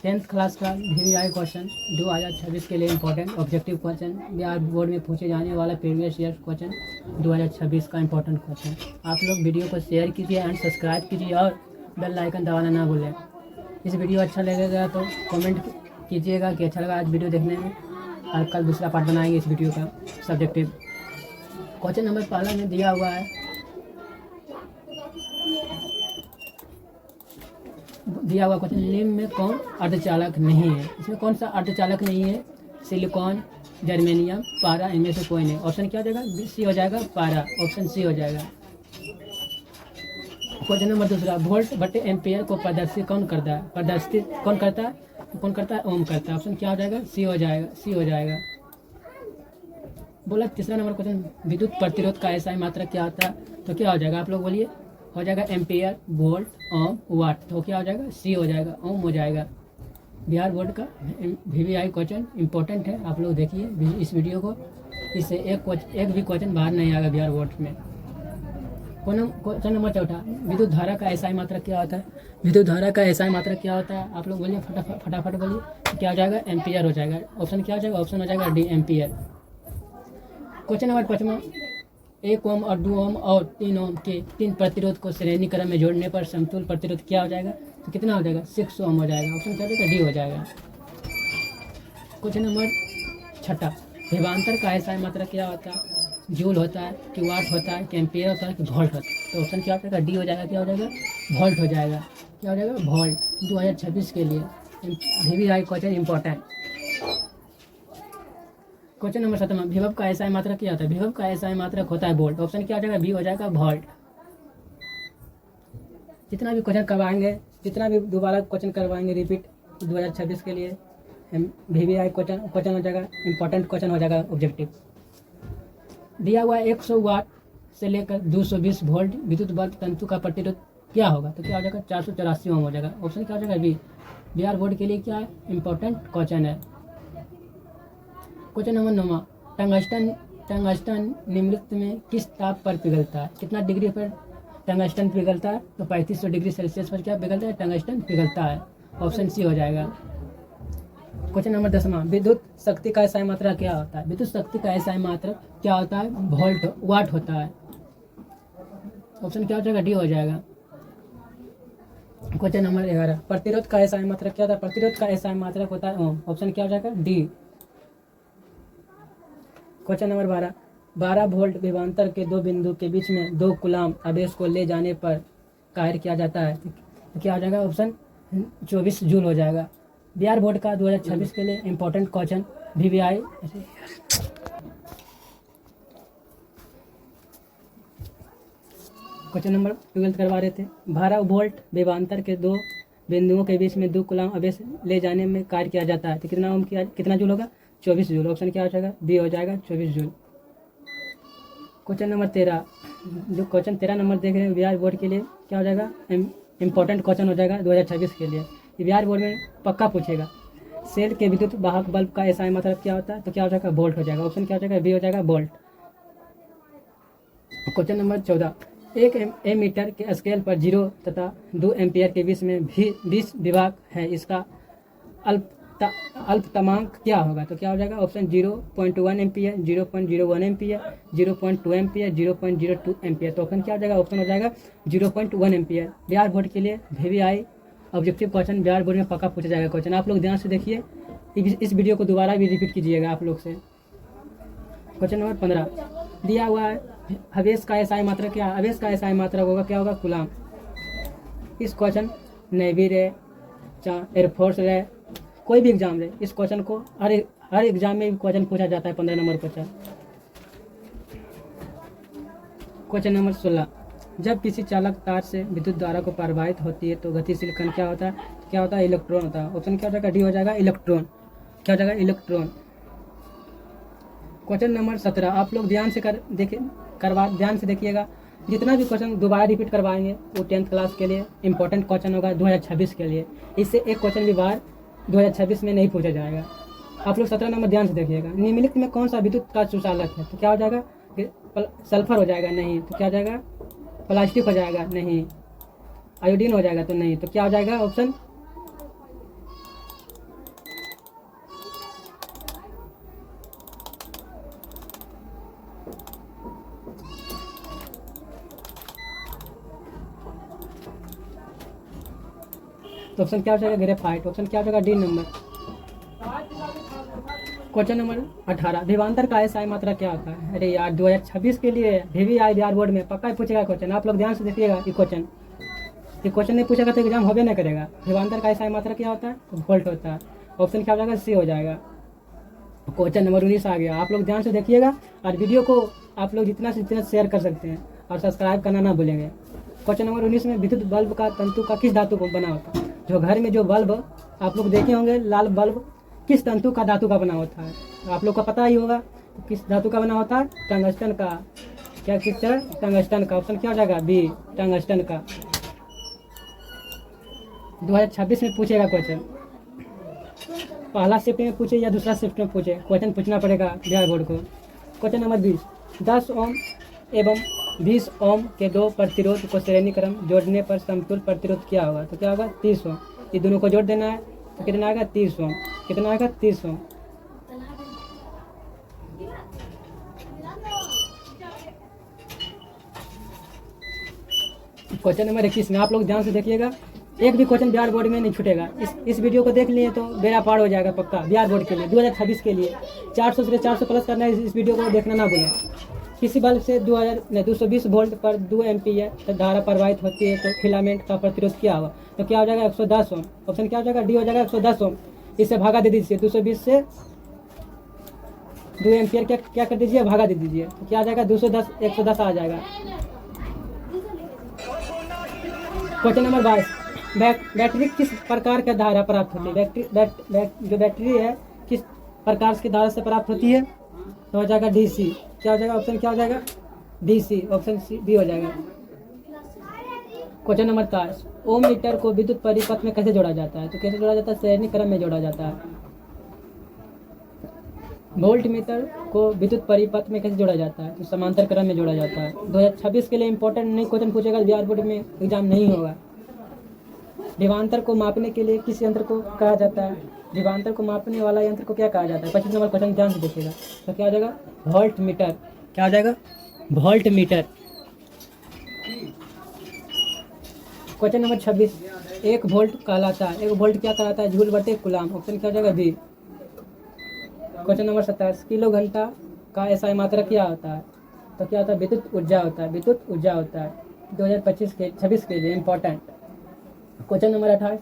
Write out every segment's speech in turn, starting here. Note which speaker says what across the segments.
Speaker 1: 10th class का VVI question 2026 के लिए important objective question, Bihar board में पूछे जाने वाला प्रीवियस ईयर क्वेश्चन 2026 का इम्पोर्टेंट क्वेश्चन। आप लोग वीडियो को शेयर कीजिए एंड सब्सक्राइब कीजिए और बेल आइकन दबाना ना भूलें। इस वीडियो अच्छा लगेगा तो कमेंट कीजिएगा कि अच्छा लगा आज वीडियो देखने में, और कल दूसरा पार्ट बनाएंगे इस वीडियो का सब्जेक्टिव। क्वेश्चन नंबर पहला में दिया हुआ है, क्वेश्चन निम्न में कौन अर्धचालक नहीं है। इसमें कौन सा अर्धचालक नहीं है? सिलिकॉन, जर्मेनियम, पारा, इनमें से कोई नहीं। ऑप्शन क्या हो जाएगा? सी हो जाएगा, पारा। ऑप्शन सी हो जाएगा। क्वेश्चन नंबर दूसरा, वोल्ट बटे एम्पियर को प्रदर्शित कौन करता है? प्रदर्शित कौन करता है? ओम करता है। ऑप्शन क्या हो जाएगा? सी हो जाएगा। बोला तीसरा नंबर क्वेश्चन, विद्युत प्रतिरोध का SI मात्रक क्या होता है? तो क्या हो जाएगा? आप लोग बोलिए। हो जाएगा एम्पियर, वोल्ट, ओम, वाट। तो क्या हो जाएगा? सी हो जाएगा, ओम हो जाएगा। बिहार बोर्ड का VVI क्वेश्चन इंपॉर्टेंट है, आप लोग देखिए इस वीडियो को। इससे एक भी क्वेश्चन बाहर नहीं आएगा बिहार बोर्ड में। क्वेश्चन नंबर चौथा, विद्युत धारा का SI मात्रक क्या होता है? विद्युत धारा का SI मात्रक क्या होता है? आप लोग बोलिए, फटाफट बोलिए। क्या हो जाएगा? एम्पियर हो जाएगा। ऑप्शन क्या हो जाएगा? ऑप्शन हो जाएगा डी, एम्पियर। क्वेश्चन नंबर पाँचवा, 1 ओम और 2 ओम और 3 ओम के 3 प्रतिरोध को श्रेणी क्रम में जोड़ने पर समतुल्य प्रतिरोध क्या हो जाएगा? तो कितना हो जाएगा? 6 ओम हो जाएगा। ऑप्शन क्या हो जाएगा? डी हो जाएगा। क्वेश्चन नंबर छठा, विभवांतर का SI मात्रक क्या होता है? जूल होता है कि वाट होता है कि एम्पियर होता है कि वोल्ट होता है? तो ऑप्शन क्या हो जाएगा? डी हो जाएगा। क्या हो जाएगा? वोल्ट हो जाएगा। क्या हो जाएगा? वोल्ट। 2026 के लिए VVI question important. Question number 7, विभव का SI मात्रक क्या होता है? विभव का SI मात्रक होता है वोल्ट। ऑप्शन क्या हो जाएगा? बी हो जाएगा, वोल्ट। जितना भी क्वेश्चन करवाएंगे, जितना भी दोबारा क्वेश्चन करवाएंगे रिपीट 2026 के लिए VVI क्वेश्चन हो जाएगा, इंपॉर्टेंट क्वेश्चन हो जाएगा ऑब्जेक्टिव। दिया हुआ 100 वाट से लेकर 220 वोल्ट विद्युत बल्ब तंतु का प्रतिरोध क्या होगा? तो क्या हो जाएगा? 484 ओम हो जाएगा। ऑप्शन क्या हो जाएगा? बी। बिहार बोर्ड के लिए क्या है? इंपॉर्टेंट क्वेश्चन है। क्वेश्चन नंबर 9, टंगस्टन निम्नलिखित में किस ताप पर पिघलता है? कितना डिग्री पर टंगस्टन पिघलता है? तो 3500 डिग्री सेल्सियस पर क्या पिघलता है? टंगस्टन पिघलता है। ऑप्शन सी हो जाएगा। क्वेश्चन नंबर 10, विद्युत शक्ति का SI मात्रक क्या होता है? विद्युत शक्ति का SI मात्रक क्या होता है? वोल्ट, वाट होता है। ऑप्शन क्या हो जाएगा? डी हो जाएगा। क्वेश्चन नंबर 11, प्रतिरोध का SI मात्रक क्या होता है? प्रतिरोध का SI मात्रक होता है ओम। ऑप्शन क्या हो जाएगा? डी। क्वेश्चन नंबर 12 वोल्ट विभवांतर के 2 बिंदु के बीच में 2 कूलाम आवेश को ले जाने पर कार्य किया जाता है। तो क्या हो जाएगा? ऑप्शन 24 जूल हो जाएगा। बिहार बोर्ड का 2026 के लिए important question VVI। Question number 12 करवा रहे थे। 12 वोल्ट विभवांतर के 2 बिंदुओं के बीच में 2 कूलाम आवेश ले जाने में कार्य किया जाता है। तो कितना जूल होगा? 24 जूल। ऑप्शन क्या हो जाएगा? बी हो जाएगा, 24 जूल। क्वेश्चन नंबर 13, जो क्वेश्चन 13 नंबर देख रहे हैं बिहार बोर्ड के लिए क्या हो जाएगा? इंपॉर्टेंट क्वेश्चन हो जाएगा 2026 के लिए। बिहार बोर्ड में पक्का पूछेगा। सेल के विद्युत वाहक बल्ब का SI मात्रक क्या होता है? तो क्या हो जाएगा? वोल्ट हो जाएगा। ऑप्शन क्या हो जाएगा? बी हो जाएगा, वोल्ट। क्वेश्चन नंबर 14, 1 एमीटर के स्केल पर 0 तथा 2 एम्पियर के बीच में 20 विभाग है, इसका अल्पतमांक क्या होगा? तो क्या हो जाएगा? Option 0.1 ampere, 0.01 ampere, 0.2 ampere, 0.02 ampere. तो ऑप्शन क्या हो जाएगा? ऑप्शन हो जाएगा 0.1 एम्पियर। बिहार बोर्ड के लिए VVI objective question Bihar board में पक्का पूछा जाएगा क्वेश्चन। आप लोग ध्यान से देखिए, इस वीडियो को दोबारा भी रिपीट कीजिएगा आप लोग से। क्वेश्चन नंबर 15 दिया हुआ है, आवेश का SI मात्रक क्या? आवेश का SI मात्रक होगा क्या होगा? कूलाम। इस क्वेश्चन नेवी रहे, चाहे एयरफोर्स रहे, कोई भी एग्जाम रहे, इस क्वेश्चन को हर एग्जाम में क्वेश्चन पूछा जाता है। 15 नंबर क्वेश्चन। क्वेश्चन नंबर 16, जब किसी चालक तार से विद्युत धारा को प्रवाहित होती है तो गतिशील कण क्या होता है? क्या होता है? इलेक्ट्रॉन होता है। ऑप्शन क्या हो जाएगा? डी हो जाएगा, इलेक्ट्रॉन। क्या हो जाएगा? इलेक्ट्रॉन। क्वेश्चन नंबर 17, आप लोग ध्यान से देखिएगा। जितना भी क्वेश्चन दोबारा रिपीट करवाएंगे वो 10th क्लास के लिए इंपॉर्टेंट क्वेश्चन होगा 2026 के लिए। इससे एक क्वेश्चन भी बाहर 2026 में नहीं पूछा जाएगा। आप लोग 17 नंबर ध्यान से देखिएगा। निम्नलिखित में कौन सा विद्युत का सुचालक है? तो क्या हो जाएगा? सल्फर हो जाएगा? नहीं। तो क्या हो जाएगा? प्लास्टिक हो जाएगा? नहीं। आयोडीन हो जाएगा? तो नहीं। तो क्या हो जाएगा? ऑप्शन तो ऑप्शन क्या हो जाएगा ग्रेफाइट। ऑप्शन क्या हो जाएगा डी नंबर। क्वेश्चन नंबर 18 विभवांतर का SI मात्रा क्या होता है। अरे यार 2026 के लिए VVI बिहार बोर्ड में पक्का ही पूछेगा क्वेश्चन, आप लोग ध्यान से देखिएगा। ये क्वेश्चन नहीं पूछेगा तो एग्जाम होबे नहीं करेगा। विभवांतर का SI मात्रा क्या होता है, तो वोल्ट होता है। ऑप्शन क्या हो जाएगा सी हो जाएगा। क्वेश्चन नंबर 19 आ गया, आप लोग ध्यान से देखिएगा और वीडियो को आप लोग जितना से जितना शेयर कर सकते हैं और सब्सक्राइब करना ना भूलेंगे। क्वेश्चन नंबर 19 में विद्युत बल्ब का तंतु का किस धातु को बना होता है। जो घर में जो बल्ब आप लोग देखे होंगे लाल बल्ब किस तंतु का धातु का बना होता है, आप लोग को पता ही होगा किस धातु का बना होता है, टंगस्टन का। क्या किस तरह, टंगस्टन का। ऑप्शन क्या हो जाएगा बी टंगस्टन का। 2026 में पूछेगा क्वेश्चन, पहला शिफ्ट में पूछे या दूसरा शिफ्ट में पूछे, क्वेश्चन पूछना पड़ेगा बिहार बोर्ड को। क्वेश्चन नंबर 20 10 ओम एवं 20 ओम के दो प्रतिरोध को श्रेणी क्रम जोड़ने पर समतुल्य प्रतिरोध क्या होगा। तो क्या होगा 30 ओम। ये दोनों को जोड़ देना है तो कितना आएगा 30 ओम। कितना आएगा 30 ओम। क्वेश्चन नंबर 21 में आप लोग ध्यान से देखिएगा, एक भी क्वेश्चन बिहार बोर्ड में नहीं छूटेगा। इस वीडियो को देख लिए तो बेड़ा पार हो जाएगा पक्का बिहार बोर्ड के लिए 2026 के लिए। 400 से 400 प्लस करना है, इस वीडियो को देखना ना भूलें। किसी बल्ब से 220 वोल्ट पर 2 एम्पीयर धारा प्रवाहित होती है तो फिलामेंट का प्रतिरोध क्या होगा। तो क्या हो जाएगा 110 ओम। ऑप्शन क्या हो जाएगा डी हो जाएगा 110 ओम। इससे भागा दे दीजिए 220 से 2 एम्पियर क्या कर दीजिए भागा दे दीजिए, तो क्या आ जाएगा 210 110 आ जाएगा। क्वेश्चन नंबर 22 बैटरी किस प्रकार का धारा प्राप्त होती है। जो बैटरी है किस प्रकार की धारा से प्राप्त होती है, तो हो जाएगा DC। क्या हो जाएगा ऑप्शन क्या हो जाएगा DC। ऑप्शन सी बी हो जाएगा। क्वेश्चन नंबर 23 ओम मीटर को विद्युत परिपथ में कैसे जोड़ा जाता है। तो कैसे जोड़ा जाता है, श्रेणी क्रम में जोड़ा जाता है। वोल्ट मीटर को विद्युत परिपथ में कैसे जोड़ा जाता है, तो समांतर क्रम में जोड़ा जाता है। 2026 के लिए इंपॉर्टेंट नहीं क्वेश्चन पूछेगा बिहार बोर्ड में, एग्जाम नहीं होगा। विभवांतर को मापने के लिए किस यंत्र को कहा जाता है। विभवांतर को मापने वाला यंत्र को क्या कहा जाता है। 25 नंबर क्वेश्चन ध्यान से देखिएगा, तो क्या हो जाएगा वोल्ट मीटर। क्या हो जाएगा volt meter. Question number 26 1 volt कहलाता है। 1 वोल्ट क्या कहलाता है, जूल बटे कूलाम। ऑप्शन क्या हो जाएगा बी। क्वेश्चन नंबर 27 किलो घंटा का SI मात्रा क्या होता है। तो क्या होता है विद्युत ऊर्जा होता है। विद्युत ऊर्जा होता है 2026 के लिए इंपॉर्टेंट। क्वेश्चन नंबर 28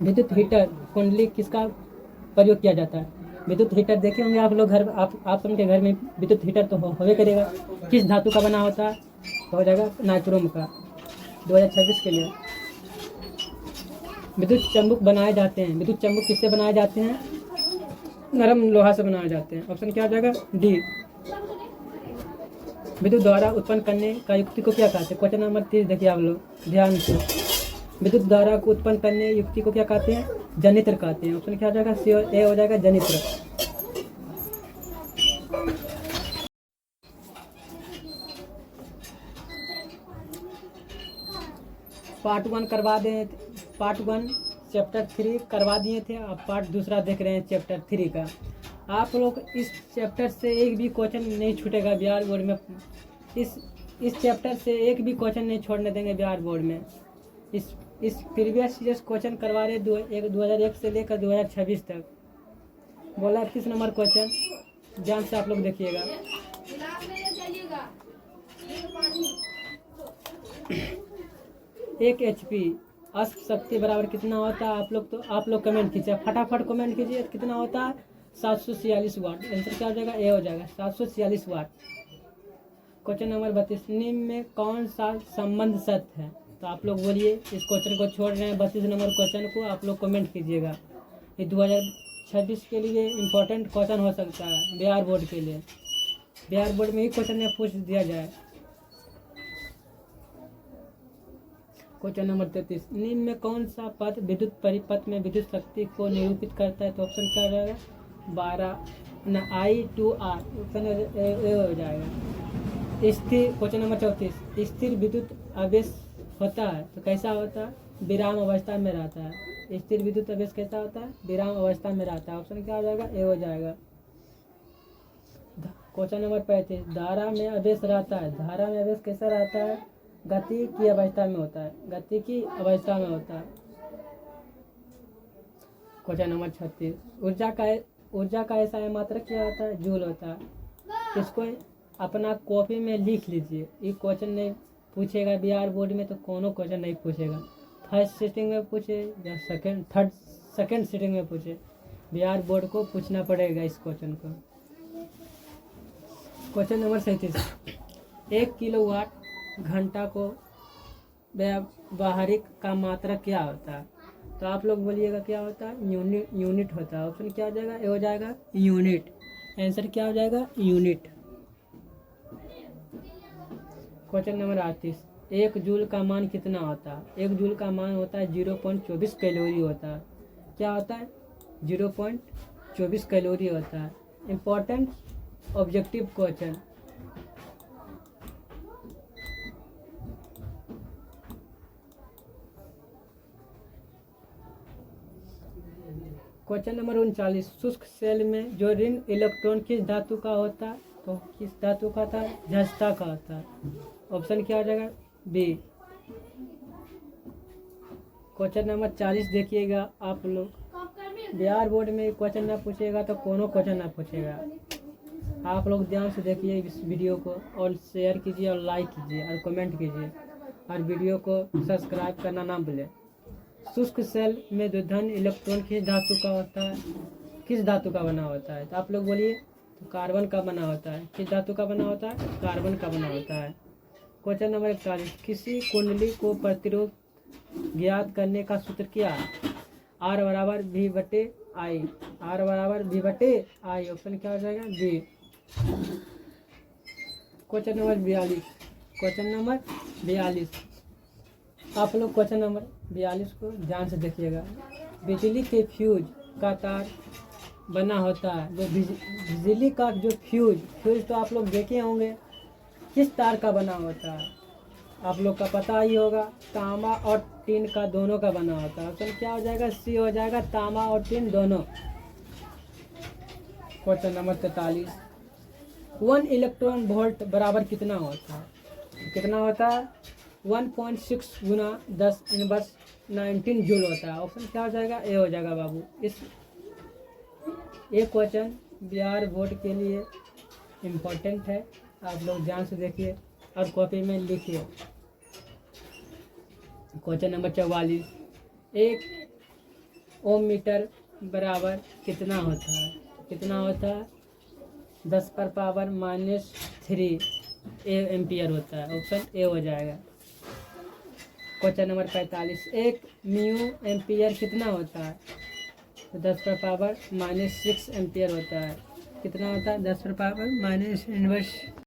Speaker 1: विद्युत हीटर कुंडली किसका प्रयोग किया जाता है। विद्युत हीटर देखे होंगे आप लोग घर, आप सबके घर में विद्युत हीटर तो होवे करेगा। किस धातु का बना होता है, तो हो जाएगा नाइक्रोम का। 2026 के लिए विद्युत चंबुक बनाए जाते हैं। विद्युत चंबुक किससे बनाए जाते हैं, नरम लोहा से बनाए जाते हैं। ऑप्शन क्या हो जाएगा डी। विद्युत द्वारा उत्पन्न करने का युक्ति को क्या कहते हैं। क्वेश्चन नंबर 30 देखिए आप लोग ध्यान से, विद्युत धारा को उत्पन्न करने युक्ति को क्या कहते हैं, जनित्र कहते हैं। ऑप्शन क्या हो जाएगा सी ए हो जाएगा जनित्र। पार्ट 1 करवा दें, पार्ट 1 चैप्टर 3 करवा दिए थे, अब पार्ट दूसरा देख रहे हैं चैप्टर 3 का। आप लोग इस चैप्टर से एक भी क्वेश्चन नहीं छूटेगा बिहार बोर्ड में। इस चैप्टर से एक भी क्वेश्चन नहीं छोड़ने देंगे बिहार बोर्ड में। इस प्रीवियस ईयर्स क्वेश्चन करवा रहे 2001 से लेकर 2026 तक। बोला 30 नंबर क्वेश्चन ध्यान से आप लोग देखिएगा। 1 HP अश्व शक्ति बराबर कितना होता है। आप लोग कमेंट कीजिए, फटाफट कमेंट कीजिए कितना होता है 746 वाट। आंसर क्या हो जाएगा ए हो जाएगा 746 वाट। क्वेश्चन नंबर 32 निम्न में कौन सा संबंध सत्य है। तो आप लोग बोलिए, इस क्वेश्चन को छोड़ रहे हैं 32 नंबर क्वेश्चन को आप लोग कमेंट कीजिएगा। ये 2026 के लिए इम्पोर्टेंट क्वेश्चन हो सकता है बिहार बोर्ड के लिए। बिहार बोर्ड में ही क्वेश्चन में पूछ दिया जाए। क्वेश्चन नंबर 33 निम्न में कौन सा पद विद्युत परिपथ में विद्युत शक्ति को निरूपित करता है। तो ऑप्शन क्या हो जाएगा 12 I/2R। ऑप्शन ए हो जाएगा। स्थिर क्वेश्चन नंबर 34 स्थिर विद्युत आवेश होता है तो कैसा होता है, विराम अवस्था में रहता है। स्थिर विद्युत आवेश कैसा होता है, विराम अवस्था में रहता है। ऑप्शन क्या हो जाएगा ए हो जाएगा। क्वेश्चन नंबर 35 धारा में आवेश रहता है। धारा में आवेश कैसा रहता है, गति की अवस्था में होता है, गति की अवस्था में होता है। क्वेश्चन नंबर 36, ऊर्जा का ऐसा है मात्रक क्या होता है? जूल होता है। इसको अपना कॉपी में लिख लीजिए। ये क्वेश्चन नहीं पूछेगा बिहार बोर्ड में, तो कोनो क्वेश्चन नहीं पूछेगा। फर्स्ट सिटिंग में पूछे या सेकंड सिटिंग में पूछे, बिहार बोर्ड को पूछना पड़ेगा इस क्वेश्चन को। क्वेश्चन नंबर 37, 1 किलोवाट घंटा को व्यावहारिक का मात्रक क्या होता है? तो आप लोग बोलिएगा क्या होता है? यूनिट होता है। ऑप्शन क्या हो जाएगा? ए हो जाएगा यूनिट। आंसर क्या हो जाएगा? यूनिट। क्वेश्चन नंबर 38, 1 जूल का मान कितना होता है? 1 जूल का मान होता है 0.24 कैलोरी होता है। क्या होता है? 0.24 कैलोरी होता है। Important objective question. Question number 39, शुष्क सेल में जो ऋण इलेक्ट्रॉन किस धातु का होता है? तो किस धातु का था? जस्ता का होता है। ऑप्शन क्या हो जाएगा? बी। क्वेश्चन नंबर 40 देखिएगा आप लोग। बिहार बोर्ड में क्वेश्चन ना पूछेगा तो कोनो क्वेश्चन ना पूछेगा। आप लोग ध्यान से देखिए इस वीडियो को, और शेयर कीजिए और लाइक कीजिए और कमेंट कीजिए, और वीडियो को सब्सक्राइब करना ना भूलें। शुष्क सेल में जो धन इलेक्ट्रॉन किस धातु का होता है? किस धातु का बना होता है? तो आप लोग बोलिए। तो कार्बन का बना होता है। किस धातु का बना होता है? कार्बन का बना होता है। क्वेश्चन नंबर 41, किसी कुंडली को प्रतिरोध ज्ञात करने का सूत्र क्या है? R बराबर V/I। R बराबर V/I। ऑप्शन क्या हो जाएगा? B. Question number 42, question number 42, आप लोग क्वेश्चन नंबर 42 को ध्यान से देखिएगा। बिजली के फ्यूज का तार बना होता है। जो बिजली का जो फ्यूज तो आप लोग देखे होंगे, किस तार का बना होता है? आप लोग का पता ही होगा, तांबा और टिन का दोनों का बना होता है। ऑप्शन क्या हो जाएगा? सी हो जाएगा, तांबा और टिन दोनों। क्वेश्चन नंबर 43, 1 इलेक्ट्रॉन वोल्ट बराबर कितना होता है? कितना होता है? 1.6 गुना 10⁻19 जूल होता है। ऑप्शन क्या हो जाएगा? ए हो जाएगा बाबू। इस एक क्वेश्चन बिहार बोर्ड के लिए इम्पोर्टेंट है। आप लोग ध्यान से देखिए और कॉपी में लिखिए। क्वेश्चन नंबर 44, 1 ओम मीटर बराबर कितना होता है? कितना होता है? 10⁻³ एम्पियर होता है। ऑप्शन ए हो जाएगा। क्वेश्चन नंबर 45, 1 म्यू एम्पियर कितना होता है? तो 10⁻⁻6 एम्पियर होता है। कितना होता है? 10⁻⁻⁻⁰